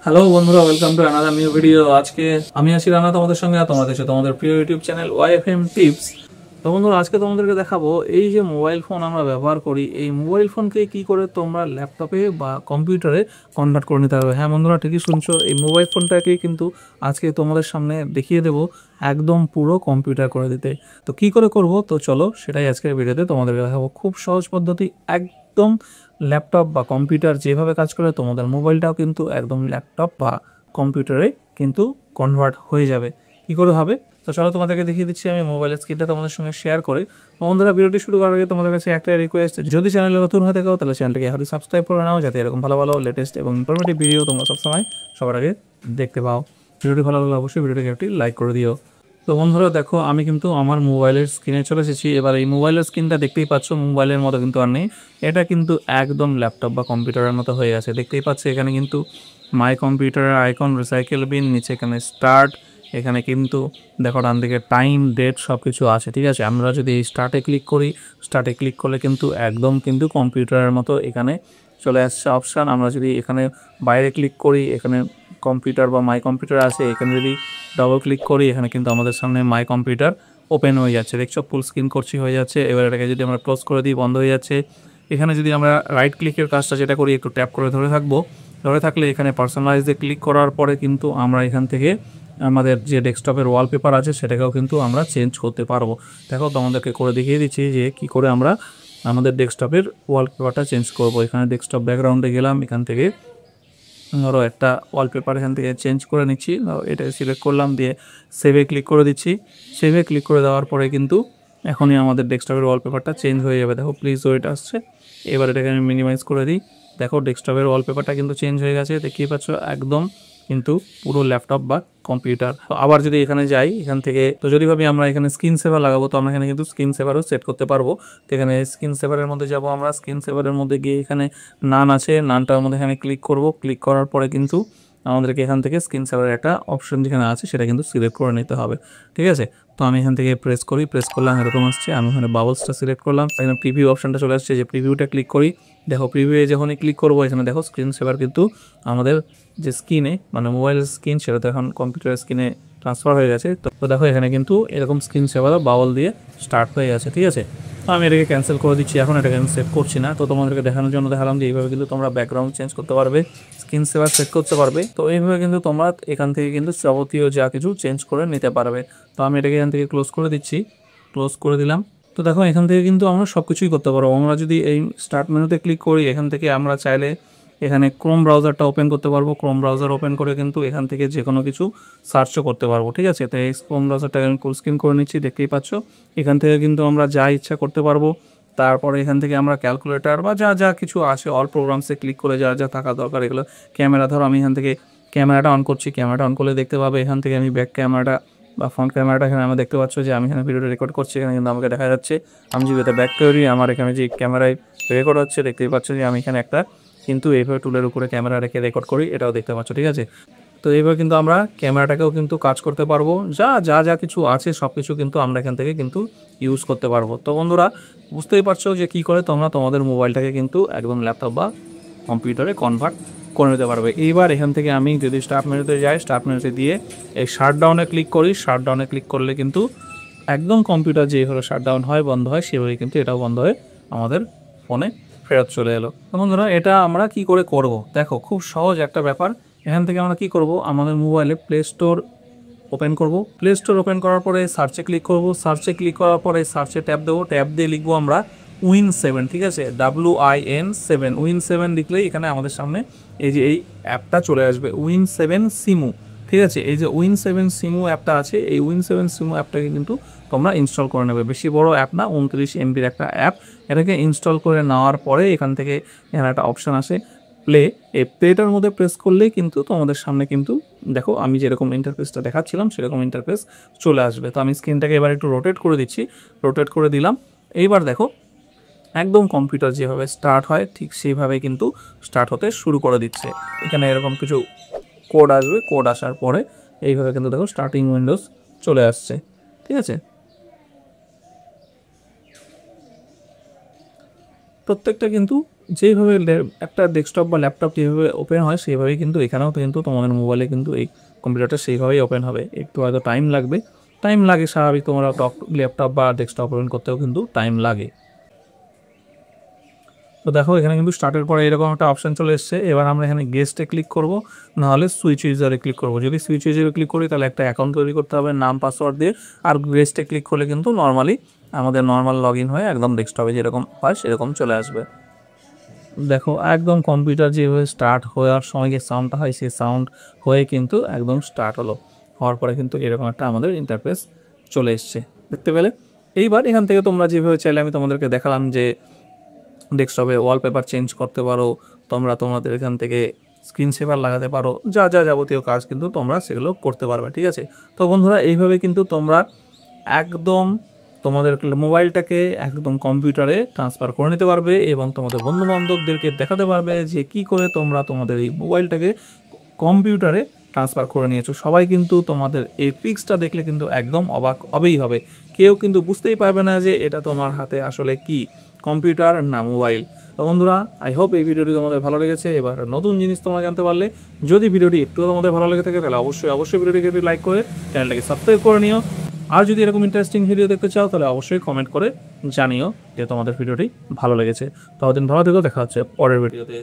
Hello বন্ধুরা, welcome to another new video. আজকে আমি আছি রানা তোমাদের সঙ্গে, আর তোমাদের সাথে তোমাদের প্রিয় ইউটিউব চ্যানেল ওয়াইএফএম টিপস। তো বন্ধুরা, আজকে তোমাদেরকে দেখাবো এই যে মোবাইল ফোন আমরা ব্যবহার করি, এই মোবাইল ফোনকে কি করে তোমরা ল্যাপটপে বা কম্পিউটারে কনভার্ট করে নিতে পারবে। হ্যাঁ বন্ধুরা, ঠিকই শুনছো, এই মোবাইল ফোনটাকে কিন্তু আজকে তোমাদের সামনে দেখিয়ে দেবো একদম পুরো কম্পিউটার করে দিতে। তো কি করে করব, তো চলো সেটাই আজকের ভিডিওতে তোমাদেরকে দেখাবো। খুব সহজ পদ্ধতি, একদম ল্যাপটপ বা কম্পিউটার যেভাবে কাজ করে তোমাদের মোবাইলটাও কিন্তু একদম ল্যাপটপ বা কম্পিউটারে কিন্তু কনভার্ট হয়ে যাবে। কি করে হবে, তো চলো তোমাদেরকে দেখিয়ে দিচ্ছি আমি মোবাইলের স্ক্রিনটা তোমাদের সঙ্গে শেয়ার করে। বন্ধুরা, ভিডিওটি শুরু করার আগে তোমাদের কাছে একটা রিকোয়েস্ট, যদি চ্যানেলে নতুন হয়ে থাকো তাহলে চ্যানেলটিকে এখন সাবস্ক্রাইব করে নাও, যাতে এরকম ভালো ভালো লেটেস্ট এবং ইনফরমেটিভ ভিডিও তোমরা সবসময় সবার আগে দেখতে পাও। ভিডিওটি ভালো লাগলে অবশ্যই ভিডিওটিকে একটি লাইক করে দিও। তো বন্ধুরা দেখো, আমি কিন্তু আমার মোবাইলের স্ক্রিনে চলে এসেছি। এবার এই মোবাইলের স্ক্রিনটা দেখতেই পাচ্ছ, মোবাইলের মতো কিন্তু আর নেই, এটা কিন্তু একদম ল্যাপটপ বা কম্পিউটারের মতো হয়ে গেছে। দেখতেই পাচ্ছ এখানে কিন্তু মাই কম্পিউটারের আইকন, রিসাইকেল বিন, নিচে এখানে স্টার্ট, এখানে কিন্তু দেখো ডান দিকে টাইম, ডেট সব কিছু আছে। ঠিক আছে, আমরা যদি এই স্টার্টে ক্লিক করি, স্টার্টে ক্লিক করলে কিন্তু একদম কিন্তু কম্পিউটারের মতো এখানে চলে আসছে অপশান। আমরা যদি এখানে বাইরে ক্লিক করি, এখানে কম্পিউটার বা মাই কম্পিউটার আছে, এখানে যদি ডবল ক্লিক করি, এখানে কিন্তু আমাদের সামনে মাই কম্পিউটার ওপেন হয়ে যাচ্ছে। দেখছো, ফুল স্ক্রিন করছি হয়ে যাচ্ছে। এবার এটাকে যদি আমরা ক্লোজ করে দিই, বন্ধ হয়ে যাচ্ছে। এখানে যদি আমরা রাইট ক্লিকের কাজটা যেটা করি, একটু ট্যাপ করে ধরে থাকবো, ধরে থাকলে এখানে পার্সোনালাইজে ক্লিক করার পরে কিন্তু আমরা এখান থেকে আমাদের যে ডেস্কটপের ওয়ালপেপার আছে সেটাকেও কিন্তু আমরা চেঞ্জ করতে পারবো। দেখো, তোমাদেরকে করে দেখিয়ে দিচ্ছি যে কি করে আমরা আমাদের ডেস্কটপের ওয়ালপেপারটা চেঞ্জ করব। এখানে ডেস্কটপ ব্যাকগ্রাউন্ডে গেলাম, এখান থেকে ধরো একটা ওয়ালপেপার এখান থেকে চেঞ্জ করে নিচ্ছি, এটা সিলেক্ট করলাম, দিয়ে সেভে ক্লিক করে দিচ্ছি। সেভে ক্লিক করে দেওয়ার পরে কিন্তু এখনই আমাদের ডেস্কটপের ওয়ালপেপারটা চেঞ্জ হয়ে যাবে। দেখো, প্লিজ ওয়েট আসছে। এবার এটাকে আমি মিনিমাইজ করে দিই। দেখো, ডেস্কটপের ওয়ালপেপারটা কিন্তু চেঞ্জ হয়ে গেছে, দেখতেই পাচ্ছ একদম কিন্তু পুরো ল্যাপটপ বা কম্পিউটার। তো আবার যদি এখানে যাই, এখান থেকে তো যদি ভাবি আমরা এখানে স্ক্রিন সেভার লাগাবো, তো আমরা এখানে কিন্তু স্ক্রিন সেভারও সেট করতে পারবো। তো এখানে স্ক্রিন সেভারের মধ্যে যাব, আমরা স্ক্রিন সেভারের মধ্যে গিয়ে এখানে নান আছে, নানটার মধ্যে এখানে ক্লিক করব। ক্লিক করার পরে কিন্তু আমাদেরকে এখান থেকে স্ক্রিন সেভারের একটা অপশন যেখানে আছে সেটা কিন্তু সিলেক্ট করে নিতে হবে। ঠিক আছে, তো আমি এখান থেকে প্রেস করি, প্রেস করলাম, এরকম আসছে। আমি এখানে বাবলসটা সিলেক্ট করলাম, এখানে প্রিভিউ অপশনটা চলে আসছে, যে প্রিভিউটা ক্লিক করি। দেখো, প্রিভিউয়ে যখনই ক্লিক করবো, এখানে দেখো স্ক্রিন সেভার কিন্তু আমাদের যে স্ক্রিনে মানে মোবাইলের স্ক্রিন, সেটা তো এখন কম্পিউটারের স্ক্রিনে ট্রান্সফার হয়ে গেছে। তো দেখো, এখানে কিন্তু এরকম স্ক্রিন সেভারও বাবল দিয়ে স্টার্ট হয়ে গেছে। ঠিক আছে, তো আমি এটাকে ক্যান্সেল করে দিচ্ছি, এখন এটাকে আমি সেভ করছি না। তো তোমাদেরকে দেখানোর জন্য দেখালাম যে এইভাবে কিন্তু তোমরা ব্যাকগ্রাউন্ড চেঞ্জ করতে পারবে, স্ক্রিন সেভার সেট করতে পারবে। তো এইভাবে কিন্তু তোমরা এখান থেকে কিন্তু যাবতীয় যা কিছু চেঞ্জ করে নিতে পারবে। তো আমি এটাকে এখান থেকে ক্লোজ করে দিচ্ছি, ক্লোজ করে দিলাম। তো দেখো, এখান থেকে কিন্তু আমরা সব কিছুই করতে পারবো। আমরা যদি এই স্টার্ট মেনুতে ক্লিক করি, এখান থেকে আমরা চাইলে এখানে ক্রোম ব্রাউজারটা ওপেন করতে পারবো। ক্রোম ব্রাউজার ওপেন করে কিন্তু এখান থেকে যে কোনো কিছু সার্চও করতে পারবো। ঠিক আছে, তো এই ক্রোম ব্রাউজারটা আমি ফুল স্ক্রিন করে নিচ্ছি, দেখতেই পাচ্ছ। এখান থেকে কিন্তু আমরা যা ইচ্ছা করতে পারবো। তারপরে এখান থেকে আমরা ক্যালকুলেটার বা যা যা কিছু আছে অল প্রোগ্রামসে ক্লিক করে যা যা থাকা দরকার এগুলো, ক্যামেরা, ধরো আমি এখান থেকে ক্যামেরাটা অন করছি, ক্যামেরাটা অন করলে দেখতে পাবে এখান থেকে আমি ব্যাক ক্যামেরাটা বা ফ্রন্ট ক্যামেরাটা, এখানে আমরা দেখতে পাচ্ছ যে আমি এখানে ভিডিওটা রেকর্ড করছি, এখানে কিন্তু আমাকে দেখা যাচ্ছে। আমি যদি এটা ব্যাক করি, আমার এখানে যে ক্যামেরায় রেকর্ড হচ্ছে, দেখতেই পাচ্ছ যে আমি এখানে একটা কিন্তু এইভাবে টুলের উপরে ক্যামেরা রেখে রেকর্ড করি, এটাও দেখতে পাচ্ছ। ঠিক আছে, তো এইভাবে কিন্তু আমরা ক্যামেরাটাকেও কিন্তু কাজ করতে পারবো, যা যা যা কিছু আছে সব কিছু কিন্তু আমরা এখান থেকে কিন্তু ইউজ করতে পারবো। তো বন্ধুরা, বুঝতেই পারছো যে কী করে তোমরা তোমাদের মোবাইলটাকে কিন্তু একদম ল্যাপটপ বা কম্পিউটারে কনভার্ট করে নিতে পারবে। এইবার এখান থেকে আমি যদি স্টার্ট মেনুতে যাই, স্টার্ট মেনুতে দিয়ে এই শাটডাউনে ক্লিক করি, শাটডাউনে ক্লিক করলে কিন্তু একদম কম্পিউটার যেভাবে শাটডাউন হয়, বন্ধ হয়, সেভাবে কিন্তু এটাও বন্ধ হয়ে আমাদের ফোনে ফেরত চলে এলো। তো বন্ধুরা, এটা আমরা কি করে করব, দেখো খুব সহজ একটা ব্যাপার। এখান থেকে আমরা কি করব, আমাদের মোবাইলে প্লে স্টোর ওপেন করব। প্লে স্টোর ওপেন করার পরে সার্চে ক্লিক করব। সার্চে ক্লিক করার পরে সার্চে ট্যাব দেবো, ট্যাব দিয়ে লিখবো আমরা Win7। ঠিক আছে, WIN7, Win7 লিখলেই এখানে আমাদের সামনে এই যে এই অ্যাপটা চলে আসবে, Win7 সিমু। ঠিক আছে, এই যে Win7 সিমু অ্যাপটা আছে, এই Win7 সিমু অ্যাপটাকে কিন্তু তোমরা ইনস্টল করে নেবে। বেশি বড় অ্যাপ না, 29 MBর একটা অ্যাপ। এটাকে ইনস্টল করে নেওয়ার পরে এখান থেকে এখানে একটা অপশান আসে প্লে, এই প্লেটার মধ্যে প্রেস করলেই কিন্তু তোমাদের সামনে কিন্তু দেখো আমি যেরকম ইন্টারফেসটা দেখাচ্ছিলাম সেরকম ইন্টারফেস চলে আসবে। তো আমি স্ক্রিনটাকে এবার একটু রোটেট করে দিচ্ছি, রোটেট করে দিলাম। এইবার দেখো, একদম কম্পিউটার যেভাবে স্টার্ট হয় ঠিক সেইভাবে কিন্তু স্টার্ট হতে শুরু করে দিচ্ছে। এখানে এরকম কিছু কোড আসবে, কোড আসার পরে এইভাবে কিন্তু দেখো স্টার্টিং উইন্ডোজ চলে আসছে। ঠিক আছে, প্রত্যেকটা কিন্তু যেইভাবে একটা ডেস্কটপ বা ল্যাপটপ যেভাবে ওপেন হয় সেইভাবেই কিন্তু এখানেও কিন্তু তোমাদের মোবাইলে কিন্তু এই কম্পিউটারটা সেইভাবেই ওপেন হবে। একটু হয়তো টাইম লাগবে, টাইম লাগে স্বাভাবিক, তোমরা ল্যাপটপ বা ডেস্কটপ ওপেন করতেও কিন্তু টাইম লাগে। তো দেখো এখানে কিন্তু স্টার্টের পরে এরকম একটা অপশন চলে এসেছে। এবার আমরা এখানে গেস্টে ক্লিক করব, নাহলে সুইচ ইউজারে ক্লিক করব। যদি সুইচ ইউজারে ক্লিক করি তাহলে একটা অ্যাকাউন্ট তৈরি করতে হবে নাম পাসওয়ার্ড দিয়ে, আর গেস্টে ক্লিক করলে কিন্তু নর্মালি আমাদের নর্মাল লগ ইন হয়ে একদম ডেস্কটপে যেরকম হয় সেরকম চলে আসবে। দেখো একদম কম্পিউটার যেভাবে স্টার্ট হওয়ার সময় যে সাউন্ডটা হয় সেই সাউন্ড হয়ে কিন্তু একদম স্টার্ট হলো, হওয়ার পরে কিন্তু এরকম একটা আমাদের ইন্টারফেস চলে এসছে, দেখতে পেলে। এইবার এখান থেকে তোমরা যেভাবে চাইলে আমি তোমাদেরকে দেখালাম যে ডেস্কটপে ওয়ালপেপার চেঞ্জ করতে পারো, তোমরা তোমাদের এখান থেকে স্ক্রিন সেভার লাগাতে পারো, যা যা যাবতীয় কাজ কিন্তু তোমরা সেগুলো করতে পারবে, ঠিক আছে। তো বন্ধুরা এইভাবে কিন্তু তোমরা একদম তোমাদের মোবাইলটাকে একদম কম্পিউটারে ট্রান্সফার করে নিতে পারবে এবং তোমাদের বন্ধু বান্ধবদেরকে দেখাতে পারবে যে কি করে তোমরা তোমাদের এই মোবাইলটাকে কম্পিউটারে ট্রান্সফার করে নিয়েছো। সবাই কিন্তু তোমাদের এই পিক্সটা দেখলে কিন্তু একদম অবাক হবেই হবে, কেউ কিন্তু বুঝতেই পারবে না যে এটা তোমার হাতে আসলে কি কম্পিউটার না মোবাইল। তো বন্ধুরা আই হোপ এই ভিডিওটি তোমাদের ভালো লেগেছে। এবার নতুন জিনিস তোমরা জানতে পারলে, যদি ভিডিওটি একটু তোমাদের ভালো লেগে থাকে তাহলে অবশ্যই ভিডিওটিকে লাইক করে চ্যানেলটাকে সাবস্ক্রাইব করে নিও। আর যদি এরকম ইন্টারেস্টিং ভিডিও দেখতে চাও তাহলে অবশ্যই কমেন্ট করে জানিও যে তোমাদের ভিডিওটি ভালো লেগেছে। ততদিন ভালো থেকো, দেখা হচ্ছে পরের ভিডিওতে।